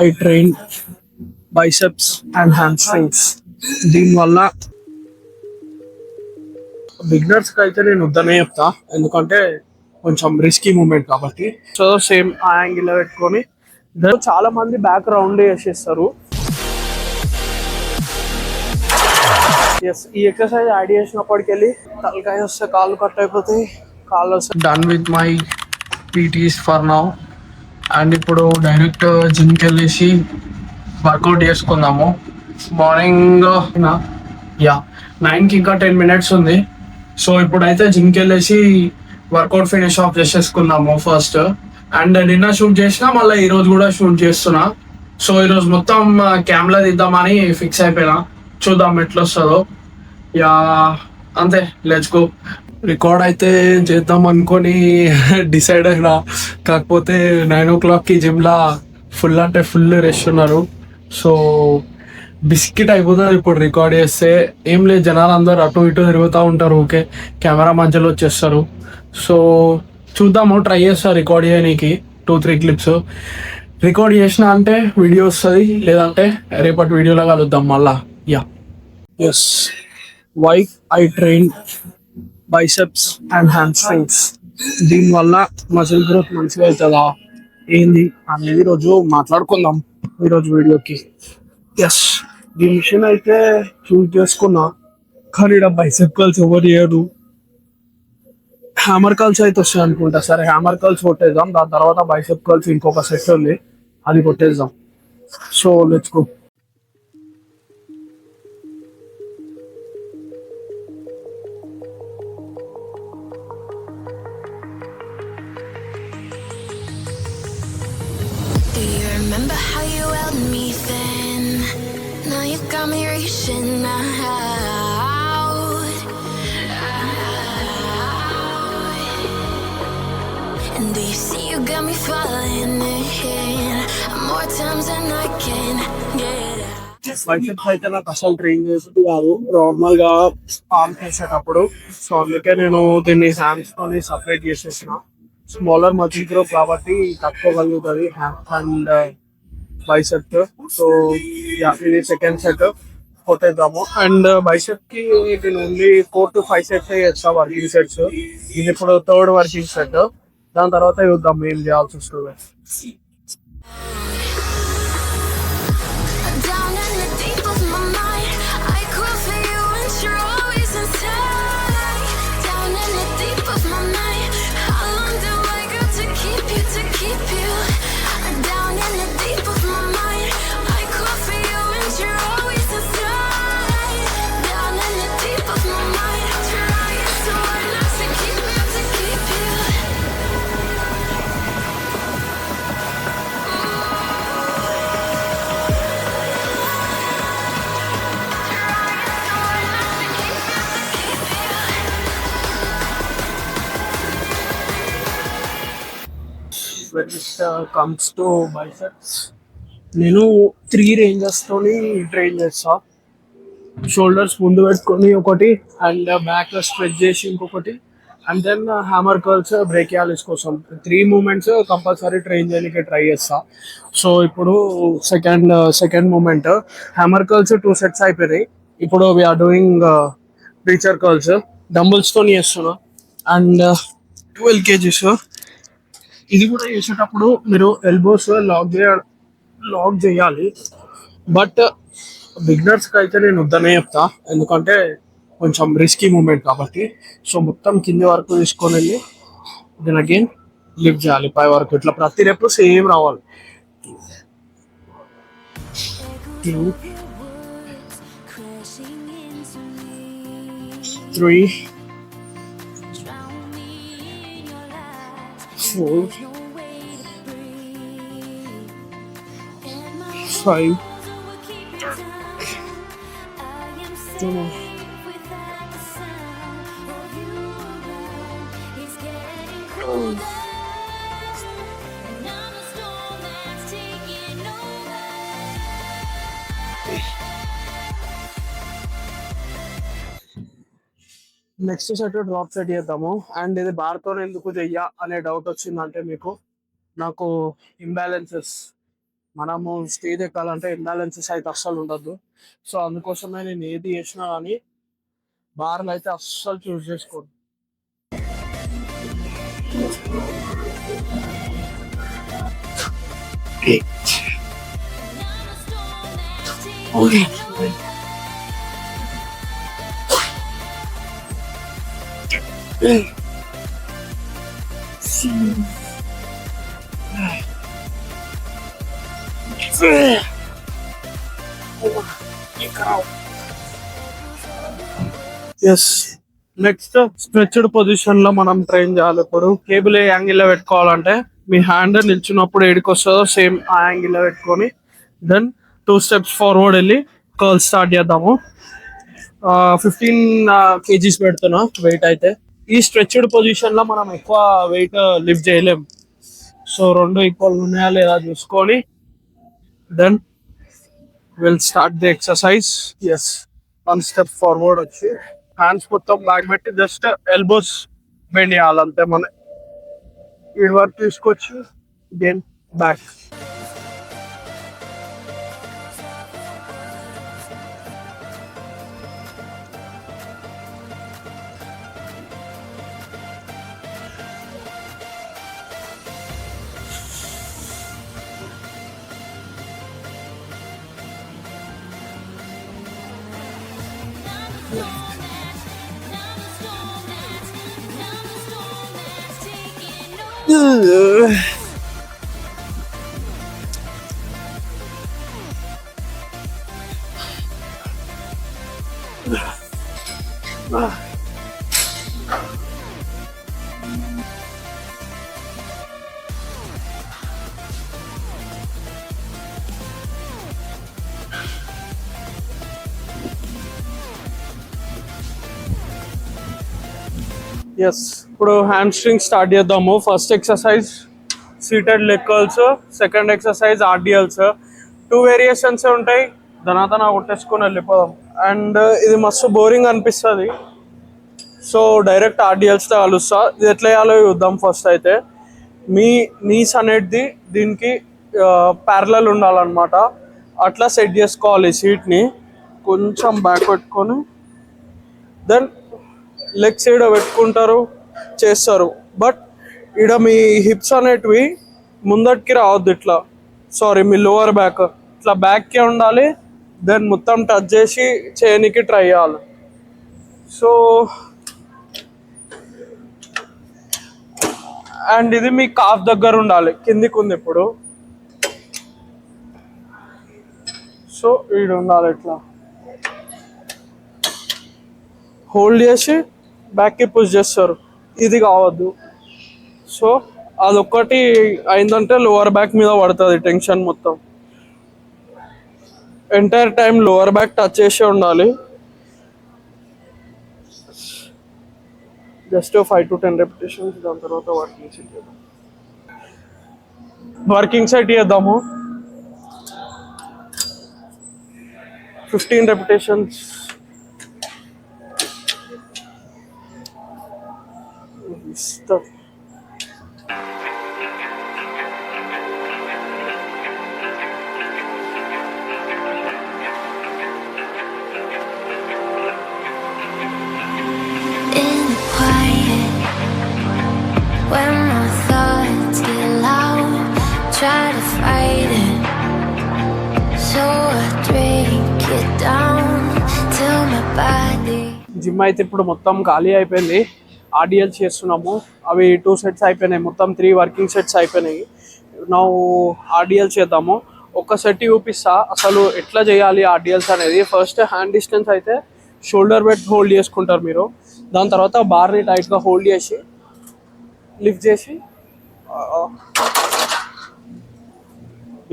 I train biceps and hamstrings. దీనివల్ల బిగినర్స్కి అయితే నేను వద్దనే చెప్తా, ఎందుకంటే కొంచెం రిస్కీ మూమెంట్ కాబట్టి. సో సేమ్ ఆ యాంగిల్లో పెట్టుకొని చాలా మంది బ్యాక్ రౌండ్ చేసేస్తారు. ఎస్, ఈ ఎక్సర్సైజ్ యాడ్ చేసినప్పటికి వెళ్ళి తలకాయ వస్తే కాళ్ళు కట్ అయిపోతాయి, కాళ్ళు వస్తే done with my PTs for now. And ఇప్పుడు డైరెక్ట్ జిమ్కి వెళ్ళేసి వర్కౌట్ చేసుకుందాము. మార్నింగ్ యా 9కి ఇంకా 10 minutes ఉంది. సో ఇప్పుడైతే జిమ్కి వెళ్ళేసి వర్కౌట్ ఫినిష్ ఆఫ్ చేసేసుకుందాము ఫస్ట్. అండ్ నిన్న షూట్ చేసిన, మళ్ళీ ఈరోజు కూడా షూట్ చేస్తున్నా. సో ఈరోజు మొత్తం కెమెరా తీద్దామని ఫిక్స్ అయిపోయినా. చూద్దాం ఎట్లా వస్తుందో. యా అంతే, లెట్స్ గో. రికార్డ్ అయితే చేద్దాం అనుకొని డిసైడ్ అయినా, కాకపోతే 9 o'clockకి జిమ్లా ఫుల్ అంటే ఫుల్ రష్ ఉన్నారు. సో బిస్కెట్ అయిపోతుంది ఇప్పుడు రికార్డ్ చేస్తే. ఏం లేదు, జనాలు అందరు అటు ఇటు తిరుగుతూ ఉంటారు, ఓకే కెమెరా మధ్యలో వచ్చేస్తారు. సో చూద్దాము, ట్రై చేస్తా రికార్డ్ చేయడానికి 2-3 clips. రికార్డ్ చేసిన అంటే వీడియో వస్తుంది, లేదంటే రేపటి వీడియోలో కలుద్దాం మళ్ళా. Yeah yes, why I train biceps and hamstrings. దీనివల్ల మజిల్ గ్రోత్ మంచిగా అవుతుందా ఏంది అనేది ఈరోజు మాట్లాడుకుందాం ఈరోజు వీడియోకి. ఎస్, ఈ మిషన్ అయితే చూస్ చేసుకున్నా, కానీ ఇక్కడ బైసెప్ కల్స్ ఎవరు చేయరు. హ్యామర్ కల్స్ అయితే వస్తాయి అనుకుంటా. సరే హ్యామర్ కల్స్ కొట్టేద్దాం, దాని తర్వాత బైసెప్ కల్స్ ఇంకొక సెట్ ఉంది, అది కొట్టేద్దాం. So let's go. Remember how you held me then? Now you got me reaching out. And do you see you got me falling in more times than I can get out. Biceps అయితే నాకు అసలు train చేసేది కాదు normal గా arm చేసేటప్పుడు. So అందుకే నేను దీన్ని హ్యాండ్స్ తోని సపరేట్ చేసేసిన. స్మాలర్ మజిల్ గ్రూప్ కాబట్టి తట్టుకోగలుగుతుంది హ్యాండ్స్ అండ్ బైసెప్. సో ఇది సెకండ్ సెట్ కొట్టేద్దాము. అండ్ బైసెప్ కి నేను ఓన్లీ 4 to 5 sets చేస్తా వర్కింగ్ సెట్స్. ఇది ఇప్పుడు థర్డ్ వర్కింగ్ సెట్, దాని తర్వాత చూద్దాం ఏం చేయాల్సి వస్తుంది. Down in the deep of my mind, I crawl for you and you're always inside. Down in the deep of my mind, how long do I got to keep you, to keep you? Down in the deep of my mind, I crawl for you and you're always inside. Down in the deep of my mind, trying so hard not to keep you, to keep you. When it comes to biceps, నేను 3 ranges తోని train చేస్తా. Shoulders ముందు పెట్టుకొని ఒకటి, and back stretch చేసి ఇంకొకటి, and then hammer curls brachialis కోసం 3 movements compulsory train చేయడానికి ట్రై చేస్తా. సో ఇప్పుడు second movement hammer curls 2 sets అయిపోయినాయి. ఇప్పుడు we are doing preacher curls dumbbells తోని చేస్తున్నా. And 12 kgs. ఇది కూడా చేసేటప్పుడు మీరు ఎల్బోస్ లాక్ చేయాలి, బట్ బిగినర్స్కి అయితే నేను వద్దనే చెప్తా, ఎందుకంటే కొంచెం రిస్కీ మూమెంట్ కాబట్టి. సో మొత్తం కింది వరకు తీసుకొని వెళ్ళి దెన్ అగైన్ లిఫ్ట్ చేయాలి పై వరకు. ఇట్లా ప్రతి రెప్ సేమ్ రావాలి. 2, 3, 4, 5, 7. నెక్స్ట్ సెట్ డ్రాప్ సెట్ చేద్దాము. అండ్ ఇది బార్తో ఎందుకు చెయ్యా అనే డౌట్ వచ్చిందంటే మీకు, నాకు ఇంబ్యాలెన్సెస్ మనము స్టేజ్ ఎక్కాలంటే ఇంబ్యాలెన్సెస్ అయితే అస్సలు ఉండద్దు. సో అందుకోసమే నేను ఏది చేసినా కానీ బార్లు అయితే అస్సలు చూస్ చేసుకోను. ఎస్, నెక్స్ట్ స్ట్రెచ్డ్ పొజిషన్ లో మనం ట్రైన్ చేయాలి. ఇప్పుడు కేబుల్ ఏ యాంగిల్ లో పెట్టుకోవాలంటే మీ హ్యాండ్ నిల్చున్నప్పుడు ఏడికి వస్తుందో సేమ్ ఆ యాంగిల్ లో పెట్టుకొని దెన్ 2 స్టెప్స్ ఫార్వర్డ్ వెళ్ళి కర్ల్ స్టార్ట్ చేద్దాము. 15 kgs పెడుతున్నా వెయిట్ అయితే. ఈ స్ట్రెచ్డ్ పొజిషన్ లో మనం ఎక్కువ వెయిట్ లిఫ్ట్ చేయలేం. సో 2 ఈక్వల్ ఉన్నాయా లేదా చూసుకొని then will start the exercise. Yes, 1 step forward వచ్చి హ్యాండ్స్ మొత్తం బ్యాక్ పెట్టి జస్ట్ ఎల్బోస్ బెండ్ చేయాలంతే. మన ఇటు వరకు తీసుకొచ్చి దెన్ బ్యాక్. ఎస్, ఇప్పుడు హ్యామ్ స్ట్రింగ్ స్టార్ట్ చేద్దాము. First exercise seated leg curls, second exercise RDLs. 2 variations ఉంటాయి. దనాదన కొట్టేసుకొని వెళ్ళిపోదాం. అండ్ ఇది మస్తు బోరింగ్ అనిపిస్తుంది. సో డైరెక్ట్ ఆర్డిఎల్స్తో కలుస్తా. ఇది ఎట్లా వేయాలో చూద్దాం. ఫస్ట్ అయితే మీ నీస్ అనేది దీనికి ప్యారలల్ ఉండాలన్నమాట. అట్లా సెట్ చేసుకోవాలి సీట్ని. కొంచెం బ్యాక్ పెట్టుకొని దెన్ లెగ్ సైడ్ పెట్టుకుంటారు చేస్తారు. బట్ ఇక్కడ మీ హిప్స్ అనేటివి ముందటికి రావద్దు. ఇట్లా మీ లోవర్ బ్యాక్ ఇట్లా బ్యాక్కే ఉండాలి. దెన్ మొత్తం టచ్ చేసి చేయనికి ట్రై చేయాలి. సో అండ్ ఇది మీ కాఫ్ దగ్గర ఉండాలి, కిందికి ఉంది ఇప్పుడు. సో ఇది ఉండాలి. ఇట్లా హోల్డ్ చేసి బ్యాక్కి పుష్ చేస్తారు. ఇది కావద్దు. సో అదొక్కటి అయిందంటే లోవర్ బ్యాక్ మీద పడుతుంది టెన్షన్ మొత్తం. Entire time lower back touch చేసే ఉండాలి. Just 5 to 10 repetitions. దాని తర్వాత వర్కింగ్ సెట్ చేద్దాం. వర్కింగ్ సెట్ చేద్దాము. 15 repetitions. Stuff. In the quiet, when my thoughts get loud, try to fight it. So I drink it down till my body. Gym అయితే ఇప్పుడు మొత్తం ఖాళీ అయిపోయింది. ఆర్డిఎల్స్ చేస్తున్నాము. అవి 2 సెట్స్ అయిపోయినాయి. మొత్తం 3 వర్కింగ్ సెట్స్ అయిపోయినాయి. నా ఆర్డిఎల్స్ చేద్దాము. ఒక సెట్ చూపిస్తా అసలు ఎట్లా చేయాలి ఆర్డిఎల్స్ అనేది. ఫస్ట్ హ్యాండ్ డిస్టెన్స్ అయితే షోల్డర్ బెడ్ హోల్డ్ చేసుకుంటారు మీరు. దాని తర్వాత బార్ని టైట్గా హోల్డ్ చేసి లిఫ్ట్ చేసి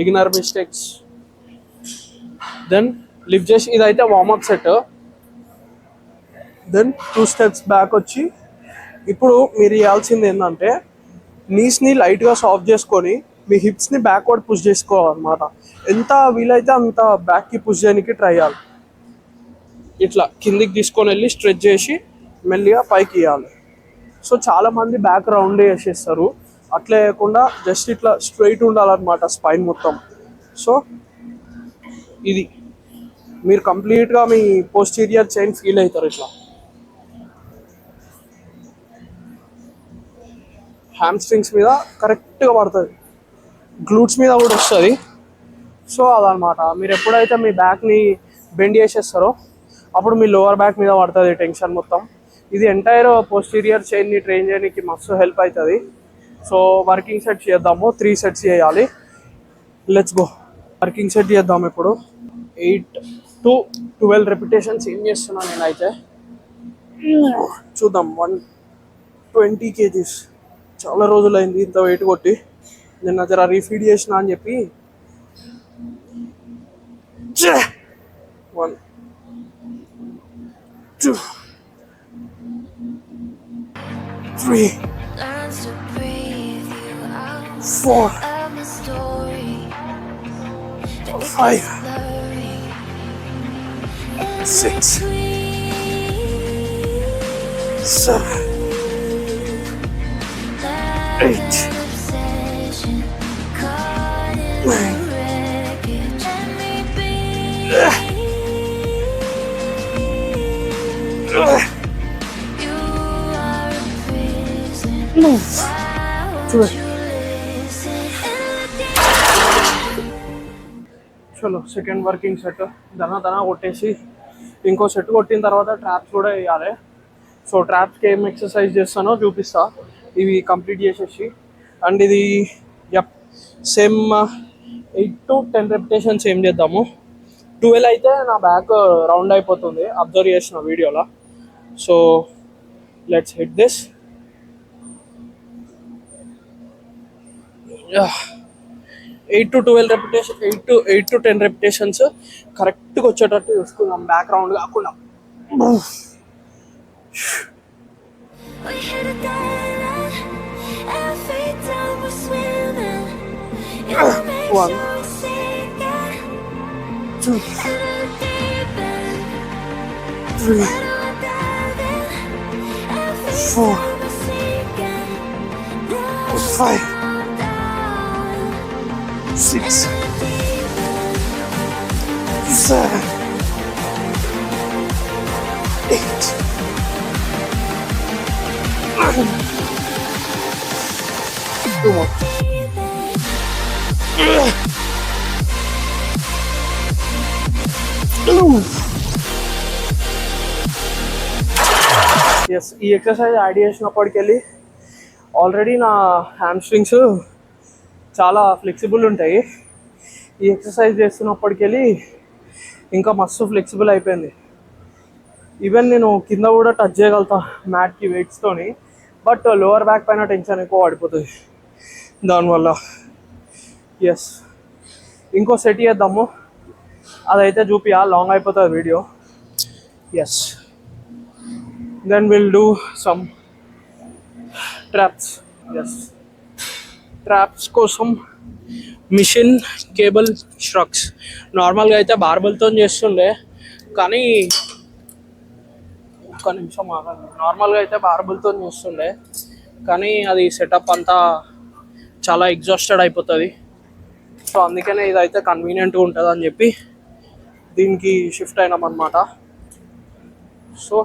బిగినర్ మిస్టేక్స్. దెన్ లిఫ్ట్ చేసి ఇదైతే warm up set. Then 2 steps back వచ్చి ఇప్పుడు మీరు చేయాల్సింది ఏంటంటే నీస్ని లైట్గా సాఫ్ట్ చేసుకొని మీ హిప్స్ని బ్యాక్వర్డ్ పుష్ చేసుకోవాలన్నమాట. ఎంత వీలైతే అంత బ్యాక్కి పుష్ చేయడానికి ట్రై చేయాలి. ఇట్లా కిందికి తీసుకొని వెళ్ళి స్ట్రెచ్ చేసి మెల్లిగా పైకి ఇవ్వాలి. సో చాలామంది బ్యాక్ రౌండ్ చేసేస్తారు. అట్లా లేకుండా జస్ట్ ఇట్లా స్ట్రైట్ ఉండాలన్నమాట స్పైన్ మొత్తం. సో ఇది మీరు కంప్లీట్గా మీ పోస్టీరియర్ చైన్ ఫీల్ అవుతారు ఇట్లా. హ్యామ్స్ట్రింగ్స్ మీద కరెక్ట్గా పడుతుంది, గ్లూట్స్ మీద కూడా వస్తుంది. సో అదనమాట, మీరు ఎప్పుడైతే మీ బ్యాక్ని బెండ్ చేసేస్తారో అప్పుడు మీ లోవర్ బ్యాక్ మీద పడుతుంది టెన్షన్ మొత్తం. ఇది ఎంటైర్ పోస్టీరియర్ చైన్ని ట్రైన్ చేయడానికి మస్తు హెల్ప్ అవుతుంది. సో వర్కింగ్ సెట్ చేద్దాము, 3 సెట్స్ చేయాలి. Let's go. వర్కింగ్ సెట్ చేద్దాం ఇప్పుడు. 8 to 12 రెపిటేషన్స్ ఏం చేస్తున్నాను నేనైతే చూద్దాం. 120 kgs, చాలా రోజులైంది ఇంత వెయిట్ కొట్టి. నిన్న జర రీఫీడ్ చేసిన అని చెప్పి 1 2 3 4 5 6 7 8 9 చలో సెకండ్ వర్కింగ్ సెట్ దనా కొట్టేసి ఇంకో సెట్ కొట్టిన తర్వాత ట్రాప్స్ కూడా వేయాలి. సో ట్రాప్స్కి ఏం ఎక్సర్సైజ్ చేస్తానో చూపిస్తా ఇవి కంప్లీట్ చేసేసి. అండ్ ఇది సేమ్ 8 to 10 రెపిటేషన్స్ ఏం చేద్దాము. 12 అయితే నా బ్యాక్ రౌండ్ అయిపోతుంది, అబ్జర్వ్ చేసిన వీడియోలో. So let's hit this. 8 to 12 repetition, 8 to 10 repetitions కరెక్ట్గా వచ్చేటట్టు చూసుకుందాం, బ్యాక్ రౌండ్ కాకుండా. We hit a dead end. Every time we're swimming, it makes 1 you sink in 2 the deep end. 3 When we're diving, every 4 time we're sinking, now 5 I'm down 6 in the deep end. 7 8 9 2 more. Yes, ఈ exercise add చేసినప్పటికెళ్ళి already నా hamstrings చాలా flexible ఉంటాయి. ఈ exercise చేస్తున్నప్పటికెళ్ళి ఇంకా మస్తు flexible అయిపోయింది. Even నేను కింద కూడా టచ్ చేయగలుగుతా మ్యాట్కి వెయిట్స్తోని. బట్ లోవర్ బ్యాక్ పైన టెన్షన్ ఎక్కువ పడిపోతుంది దానివల్ల. ఎస్, ఇంకో సెట్ చేద్దాము, అదైతే చూపియా, లాంగ్ అయిపోతుంది video. Yes, then will do some traps. Yes, traps కోసం మిషన్ కేబుల్ స్ట్రక్స్. నార్మల్గా అయితే బార్బల్తో చేస్తుండే, కానీ ఒక్క నిమిషం ఆగండి. నార్మల్గా అయితే బార్బల్తో చేస్తుండే, కానీ అది సెటప్ అంతా చాలా ఎగ్జాస్టెడ్ అయిపోతుంది. సో అందుకనే ఇదైతే కన్వీనియంట్గా ఉంటుంది అని చెప్పి దీనికి షిఫ్ట్ అయినాం అనమాట. సో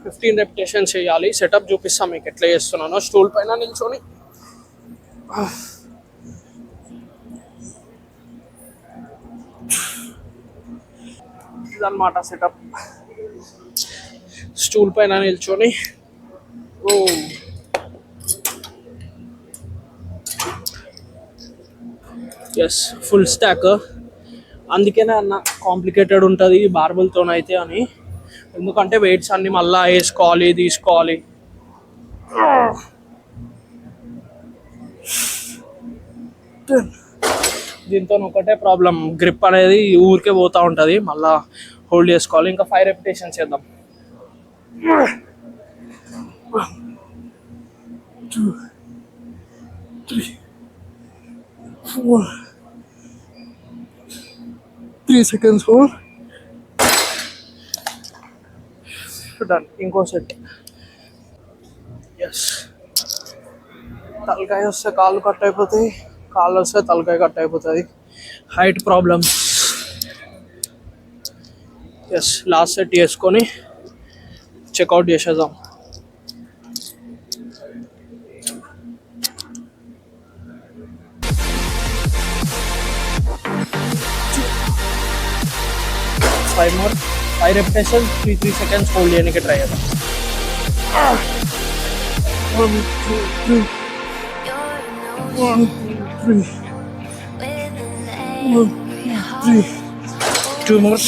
15 రెపిటేషన్స్ చేయాలి. సెటప్ చూపిస్తాం మీకు ఎట్లా చేస్తున్నానో. స్టూల్ పైన నిల్చొని ఇదన్నమాట సెటప్. స్టూల్ పైన నిల్చొని ఎస్, ఫుల్ స్టాక్. అందుకనే అన్న కాంప్లికేటెడ్ ఉంటుంది బార్బుల్తోనైతే అని. ఎందుకంటే వెయిట్స్ అన్ని మళ్ళీ వేసుకోవాలి, తీసుకోవాలి. దీంతో ఒకటే ప్రాబ్లం, గ్రిప్ అనేది ఊరికే పోతూ ఉంటుంది, మళ్ళీ హోల్డ్ చేసుకోవాలి. ఇంకా 5 రెపిటేషన్స్ చేద్దాం. 1 2 3 4 3 seconds more. Done. ఇంకో సెట్. ఎస్, తలకాయ వస్తే కాళ్ళు కట్ అయిపోతాయి, కాళ్ళు వస్తే తలకాయ కట్ అయిపోతుంది. Height problems. Yes, last set చేసుకొని చెక్అవుట్ చేసేద్దాం. ఫైవ్ రెపిటేషన్ 3 seconds హోల్డ్ చేయడానికి ట్రై చేద్దాం. 1 2 3 1 2 3 1 2 3 2 more.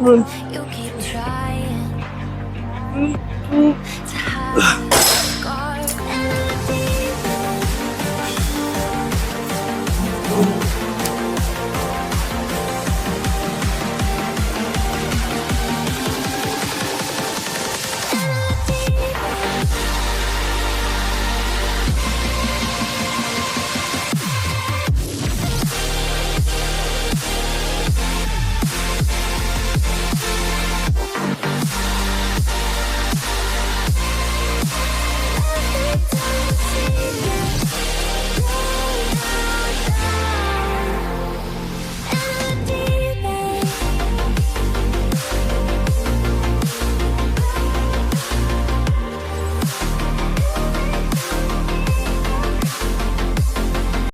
1 2